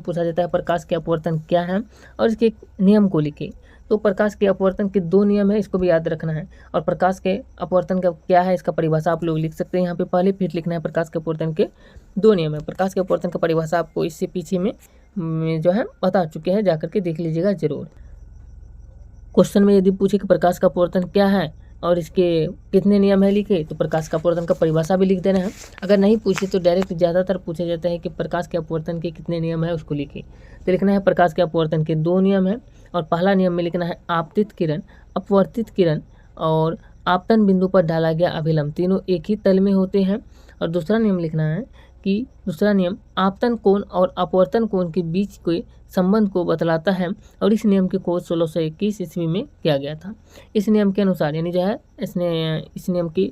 पूछा जाता है प्रकाश के अपवर्तन क्या है और इसके नियम को लिखे। तो प्रकाश के अपवर्तन के 2 नियम है, इसको भी याद रखना है। और प्रकाश के अपवर्तन का क्या है इसका परिभाषा आप लोग लिख सकते हैं यहाँ पे, पहले फिर लिखना है प्रकाश के अपवर्तन के 2 नियम है। प्रकाश के अपवर्तन का परिभाषा आपको इससे पीछे में जो है बता चुके हैं, जाकर के देख लीजिएगा जरूर। क्वेश्चन में यदि पूछे कि प्रकाश का अपवर्तन क्या है और इसके कितने नियम है लिखे, तो प्रकाश का अपवर्तन का परिभाषा भी लिख देना है। अगर नहीं पूछे तो डायरेक्ट ज़्यादातर पूछा जाता है कि प्रकाश के अपवर्तन के कितने नियम है उसको लिखे। तो लिखना है प्रकाश के अपवर्तन के 2 नियम है और पहला नियम में लिखना है आपतित किरण, अपवर्तित किरण और आपतन बिंदु पर डाला गया अभिलंब तीनों एक ही तल में होते हैं। और दूसरा नियम लिखना है कि दूसरा नियम आपतन कोण और अपवर्तन कोण के बीच के संबंध को बतलाता है और इस नियम की खोज 1621 ईस्वी में किया गया था। इस नियम के अनुसार यानी जो है इस नियम की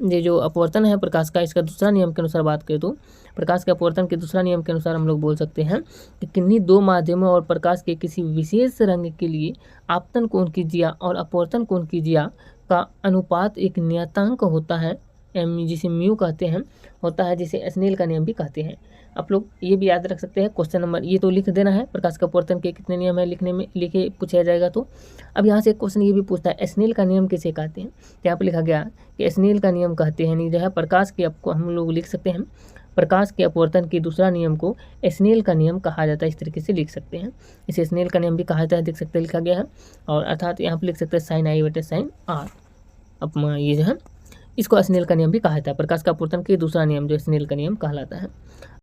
ये जो अपवर्तन है प्रकाश का, इसका दूसरा नियम के अनुसार बात करें तो प्रकाश के अपवर्तन के दूसरा नियम के अनुसार हम लोग बोल सकते हैं कि किन्हीं 2 माध्यमों और प्रकाश के किसी विशेष रंग के लिए आपतन कोण की जिया और अपवर्तन कोण की जिया का अनुपात एक नियतांक होता है, जिसे म्यू कहते हैं, होता है, जिसे स्नेल का नियम भी कहते हैं। आप लोग ये भी याद रख सकते हैं। क्वेश्चन नंबर ये तो लिख देना है, प्रकाश का अपवर्तन के कितने नियम है लिखने में लिखे पूछा जाएगा। तो अब यहाँ से क्वेश्चन ये भी पूछता है स्नेल का नियम किसे कहते हैं। यहाँ पर लिखा गया कि स्नेल का नियम कहते हैं, नहीं जो है प्रकाश के आपको हम लोग लिख सकते हैं प्रकाश के अपवर्तन के दूसरा नियम को स्नेल का नियम कहा जाता है, इस तरीके से लिख सकते हैं। इसे स्नेल का नियम भी कहा जाता है, देख सकते हैं लिखा गया है। और अर्थात यहाँ पर लिख सकते हैं sin I बटे sin R। अब ये जो है इसको स्नेल का नियम भी कहा जाता है, प्रकाश का अपवर्तन के दूसरा नियम जो स्नेल का नियम कहलाता है।